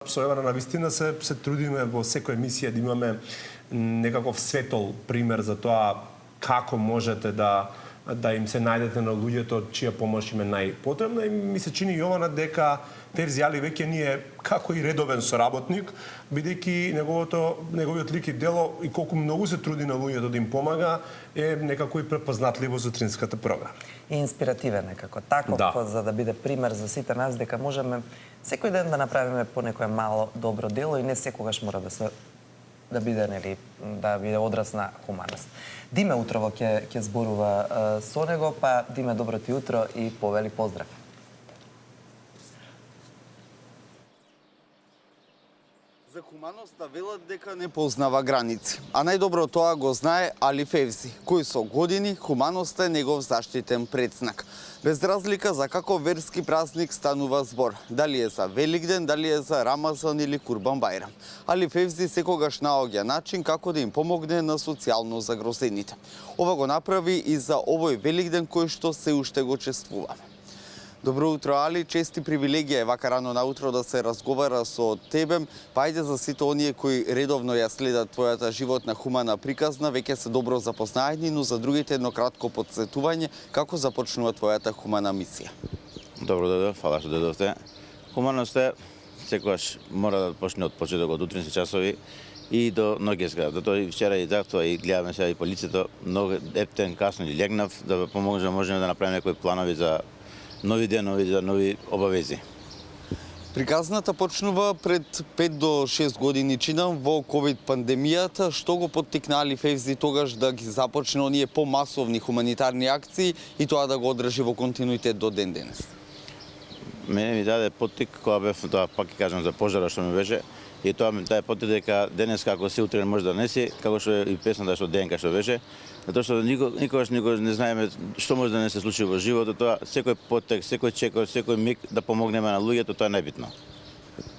Соева на вистина се трудиме во секоја емисија да имаме некаков светол пример за тоа како можете да им се најдете на луѓето чија помош им е најпотребна и ми се чини Јована дека Февзи Али веќе ние како и редовен соработник, бидејќи неговиот лик и дело и колку многу се труди на луѓето да им помага е некако и препознатливо за утринската програма. И инспиративен некако таков, за да биде пример за сите нас дека можеме секој ден да направиме по некое мало добро дело и не секогаш мора да биде одраз на хуманост. Диме утрово ќе зборува со него, па Диме, добро ти утро и повели поздрав. За хуманоста велат дека не познава граници, а најдобро тоа го знае Али Февзи, кој со години хуманоста е негов заштитен предзнак. Без разлика за каков верски празник станува збор, дали е за Великден, дали е за Рамазан или Курбан Бајрам. Али Февзи секогаш наоѓа начин како да им помогне на социјално загрозените. Ова го направи и за овој Великден кој што се уште го чествуваме. Добро утро, Али. Чести привилегија е вака рано наутро да се разговара со тебе. Пајде за сите оние кои редовно ја следат твојата животна хумана приказна, веќе се добро запознаени, но за другите едно кратко потсетување како започнува твојата хумана мисија. Добро дојдов, фала што дојдовте. Хуманоста секогаш мора да почне од почеток од утрински часови и до ноќеска. До тој вчера и затоа и гледаме сега и полицијата, многу ептен касно и легнав да можеме да направиме некои планови за нови денови, за нови обавези. Приказната почнува пред 5 до 6 години, чинам, во ковид пандемијата. Што го поттикна Али Февзи тогаш да ги започне оние помасовни хуманитарни акции и тоа да го одржи во континуитет до ден денес? Мене ми даде поттик кога бев, тоа пак ќе кажам за пожара што ми беше, и тоа ми даде поттик дека денес како се утре може да не си, како што и песната што ДНК што беше, затоа што никогаш не знаеме што може да не се случи во животот, тоа секој поттик, секој чекор, секој миг да помогнеме на луѓето, тоа е најбитно.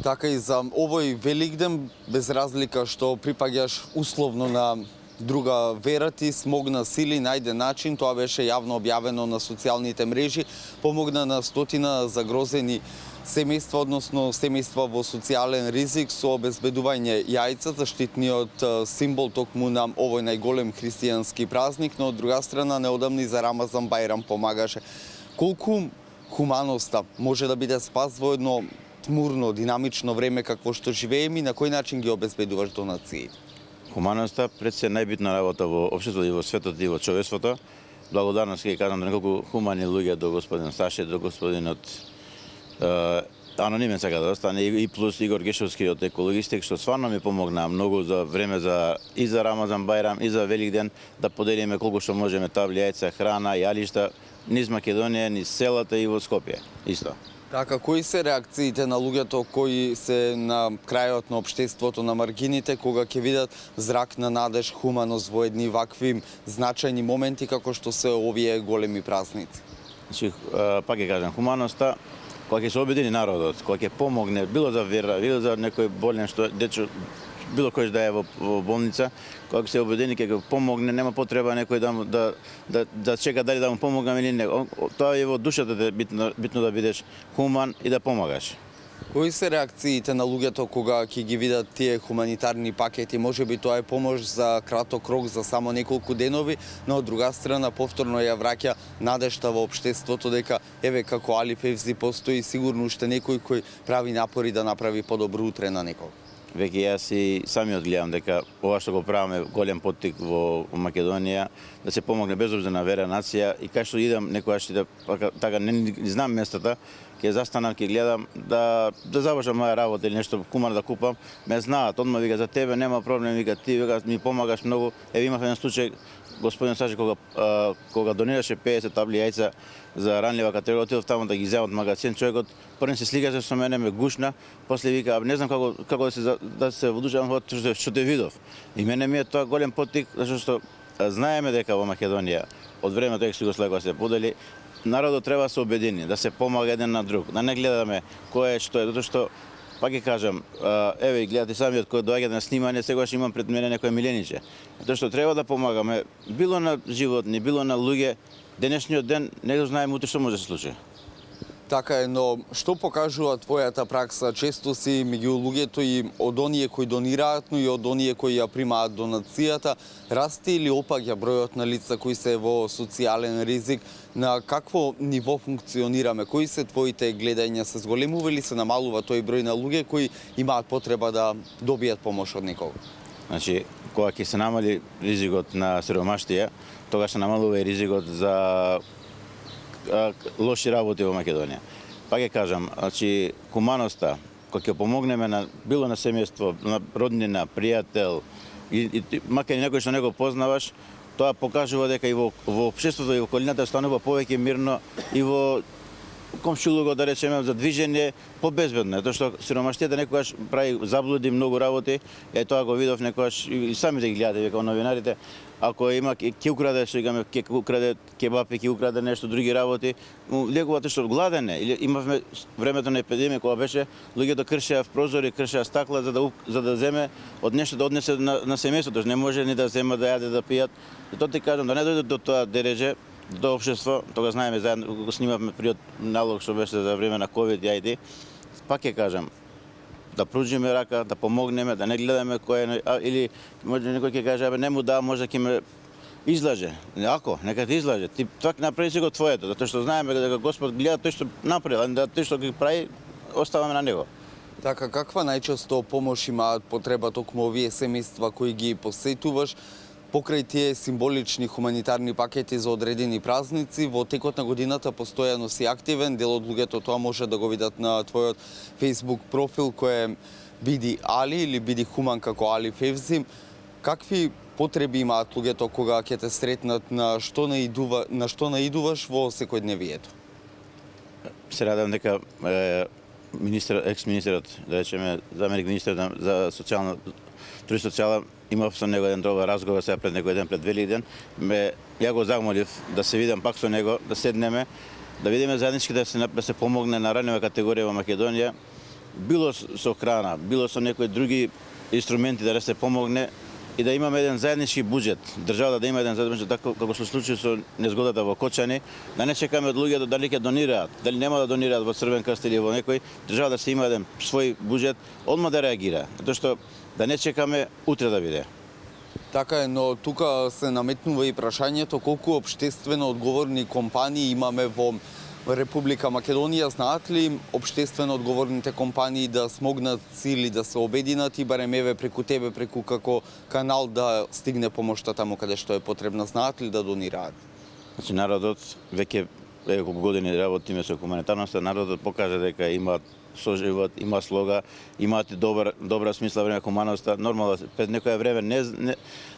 Така и за овој Великден, без разлика што припаѓаш условно на друга вера, ти смогна сили, најде начин, тоа беше јавно објавено на социјалните мрежи, помогна на стотина загрозени семејства, односно семејства во социјален ризик со обезбедување јајца, заштитниот символ токму на овој најголем христијански празник, но од друга страна неодамни за Рамазан Бајрам помагаше. Колку хуманоста може да биде спас во едно тмурно, динамично време какво што живееме и на кој начин ги обезбедуваш донациите? Хуманоста пред се најбитна работа во општеството и во светот и во човештвото. Благодарност ќе кажам до неколку хумани луѓе, до господин Саше, до господинот анонимен сака да остане и плюс Игор Гешовски од екологистик, што стварно ми помогна многу за време и за Рамазан Бајрам и за Великден да поделиме колку што можеме табли јајца, храна, јалишта низ Македонија, низ селата и во Скопје исто. Така, кои се реакциите на луѓето кои се на крајот на општеството, на маргините, кога ќе видат зрак на надеж, хуманост во едни вакви значајни моменти како што се овие големи празници? Значи, пак ќе кажам, хуманоста кога ќе се обедини народот, кога ќе помогне било за вера, било за некој болен што дечо било кој да е во болница, кога се обедини ќе го помогне, нема потреба некој да чека дали да му помогаме или не. Тоа е во душата да битно да бидеш хуман и да помагаш. Кои се реакциите на луѓето кога ќе ги видат тие хуманитарни пакети? Можеби тоа е помош за краток рок, за само неколку денови, но од друга страна повторно ја враќа надежта во општеството дека еве како Али Февзи постои сигурно уште некој кој прави напори да направи подобро утре на некој. Веќе јас и самиот гледам дека ова што го правиме голем поттик во Македонија, да се помогне без обзир на вера, нација и кај што идам некогаш да така не знам местата, ќе застанам, ќе гледам да завршам моја работа или нешто хумано да купам, ме знаат, одма вика за тебе нема проблем, вика ти вика ми помагаш многу. Еве имав еден случај господин Саше кога донираше 50 табли јајца за ранлива категорија, отидов таму да ги земам од магазин, човекот прво се сликаше со мене, ме гушна, после вика не знам како да се водушам што те видов. И мене ми е тоа голем поттик, зашто што знаеме дека во Македонија од времето Екс-Југославија кога се подели, народот треба да се обедини, да се помага еден на друг, да не гледаме кој е што е, затоа што пак ќе кажам, еве гледате самиот кој доаѓа на снимање, сегаш имам пред мене некој милениче. Затоа што треба да помагаме било на животни, било на луѓе. Денешниот ден не го знаеме утре што може да се случи. Така е, но што покажува твојата пракса? Често си меѓу луѓето и од оние кои донираат, но и од оние кои ја примаат донацијата, расте или опаѓа бројот на лица кои се во социјален ризик? На какво ниво функционираме? Кои се твоите гледања? Се зголемува или се намалува тој број на луѓе кои имаат потреба да добијат помош од некого? Значи, кога ќе се намали ризикот на сиромаштија, тогаш се намалува и ризикот за лоши работи во Македонија. Пак ќе кажам, значи хуманоста, кога ќе помогнеме на било на семејство, на роднина, пријател, и макар и некој што не го познаваш, тоа покажува дека и во општеството и во околината станува повеќе мирно и во комшилугот, да речеме, за движење побезбедно, тоа што сиромаштијата некогаш прави заблуди многу работи, тоа го видов некогаш и самите ги гледате века новинарите. Ако има ќе украде, што игаме, ќе украде кебапи, ќе украде нешто други работи, легувате што гладен е. Или имавме времето на епидемија кога беше луѓето кршеа прозори, кршеа стакла за да земе од нешто да однесе на семејството, не може ни да зема да јаде да пијат. Тоа ти кажам да не дојде до тоа дереже, до општество, тога знаеме заедно кога снимавме првиот налог што беше за време на ковид и ајди. Пак ќе кажам, да пружиме рака, да помогнеме, да не гледаме кој е, или може некој ќе каже, не му да, може ќе ме излаже. Ако, нека те излаже. Ти тоа направи си го твоето, затоа што знаеме дека Господ гледа тој што направи, а да тој што ги прави, оставаме на него. Така, каква најчесто помош имаат потреба токму овие семејства кои ги посетуваш, покрај тие символични хуманитарни пакети за одредени празници? Во текот на годината постојано си активен, дел од луѓето тоа може да го видат на твојот Facebook профил кој е Биди Али или Биди Хуман како Али Февзи. Какви потреби имаат луѓето кога ќе те сретнат, на што наидуваш во секојдневието? Се радам дека екс-министерот, да речеме, заменик министерот за социјална социјала, имав со него еден добар разговор сега пред некој ден, пред вели ден. Ја го замолив да се видам пак со него, да седнеме, да видиме заеднички да се помогне на ранева категорија во Македонија, било со храна, било со некои други инструменти да се помогне и да имаме еден заеднички буџет. Државата да има еден заеднички, така како се случи со незгодата во Кочани, да не чекаме од луѓето дали ќе донираат, дали нема да донираат во Црвен крст или во некој, државата да се има еден свој буџет, одма да реагира, затоа што да не чекаме утре да биде. Така е, но тука се наметнува и прашањето колку општествено одговорни компании имаме во Република Македонија. Знаат ли општествено одговорните компании да смогнат сили да се обединат и барем еве преку тебе, преку како канал да стигне помошта таму каде што е потребна? Знаат ли да донираат? Значи народот веќе колку години работиме со хуманитарноста, народот покажа дека има соживот, има слога, имаат добра смисла време хуманоста. Нормално пред некое време не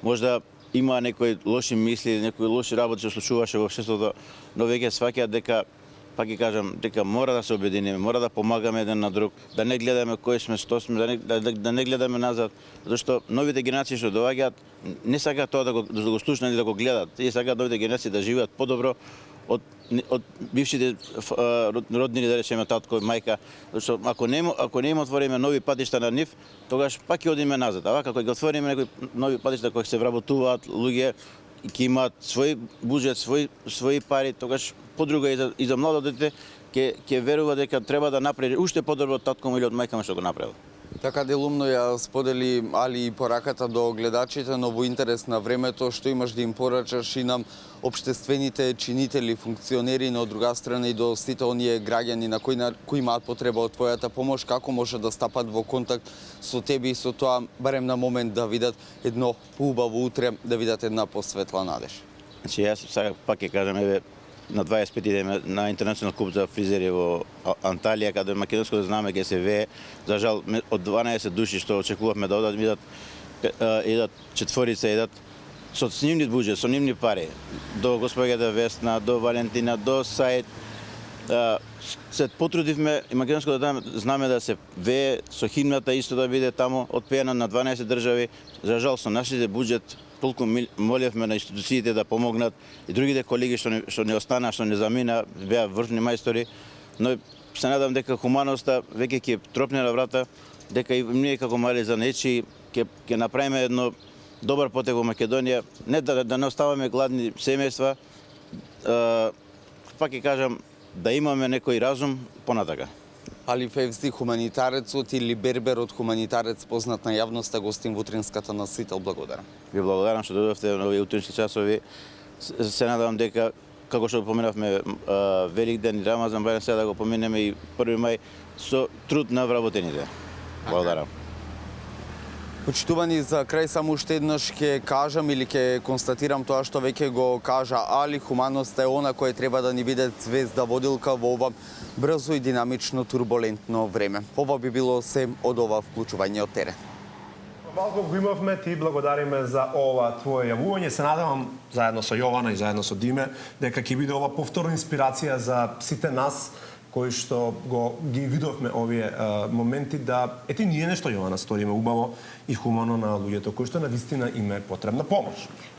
можда има некои лоши мисли, некои лоши работи што случуваше во општеството, но веќе сваќаат дека, пак ќе кажам, дека мора да се обединиме, мора да помагаме еден на друг, да не гледаме кој сме, што сме, да не гледаме назад, зашто новите генерации што доаѓаат не сакаат тоа да го слушнат и да го гледат. Тие сакаат новите генерации да живеат подобро од бившите роднини, да речеме татко, мајка, зашто ако не им отвориме нови патишта на нив, тогаш пак ќе одиме назад. А вака кога ги отвориме некои нови патишта кои се вработуваат луѓе, ќе имаат свој буџет, свои пари, тогаш подруга и за младо дете ќе верува дека треба да направи уште подобро од татко му или од мајка му што го направил. Така делумно ја сподели Али и пораката до гледачите, но во интерес на времето што имаш да им порачаш и нам општествените чинители, функционери, но од друга страна и до сите оние граѓани на кои имаат потреба од твојата помош, како може да стапат во контакт со тебе и со тоа барем на момент да видат едно поубаво утре, да видат една посветла надеж? Значи јас сега пак ќе кажам, еве на 25 идеме на интернационал куп за фризери во Анталија, каде македонското знаме ќе се вее. За жал од 12 души што очекувавме да одат, идат четворица, идат со нивни буџет, со нивни пари, до господјата Весна, до Валентина, до Саид. Се потрудивме и македонското знаме да се вее, со химната исто да биде таму, отпеена на 12 држави. За жал со нашите буџет толку молевме на институциите да помогнат и другите колеги што не остана, што не замина, беа врвни мајстори, но се надам дека хуманоста веќе ќе тропне на врата, дека и ние како мали занечи ќе направиме едно добар потек во Македонија, не да не оставаме гладни семејства. Пак ќе кажам, да имаме некој разум понатака. Али Февзи, хуманитарецот или берберот хуманитарец познат на јавноста, гостин во утринската насител. Благодарам. Ви благодарам што дојдовте на овие утрински часови. Се надевам дека, како што поминавме Великден и Рамазан, бајде сега да го поминеме и 1 мај со труд на вработените. Благодарам. Почитувани, за крај само уште еднаш ќе кажам или ќе констатирам тоа што веќе го кажа Али, хуманоста е она која треба да ни биде звезда водилка во ова брзо и динамично турбулентно време. Ова би било се од ова вклучување од терен. Валко, го имавме, ти благодариме за ова твое јавување. Се надевам, заедно со Јована и заедно со Диме, дека ќе биде ова повторна инспирација за сите нас кои што ги видовме овие моменти, да ете ние нешто, Јована, сториме убаво и хумано на луѓето кои што навистина им е потребна помош.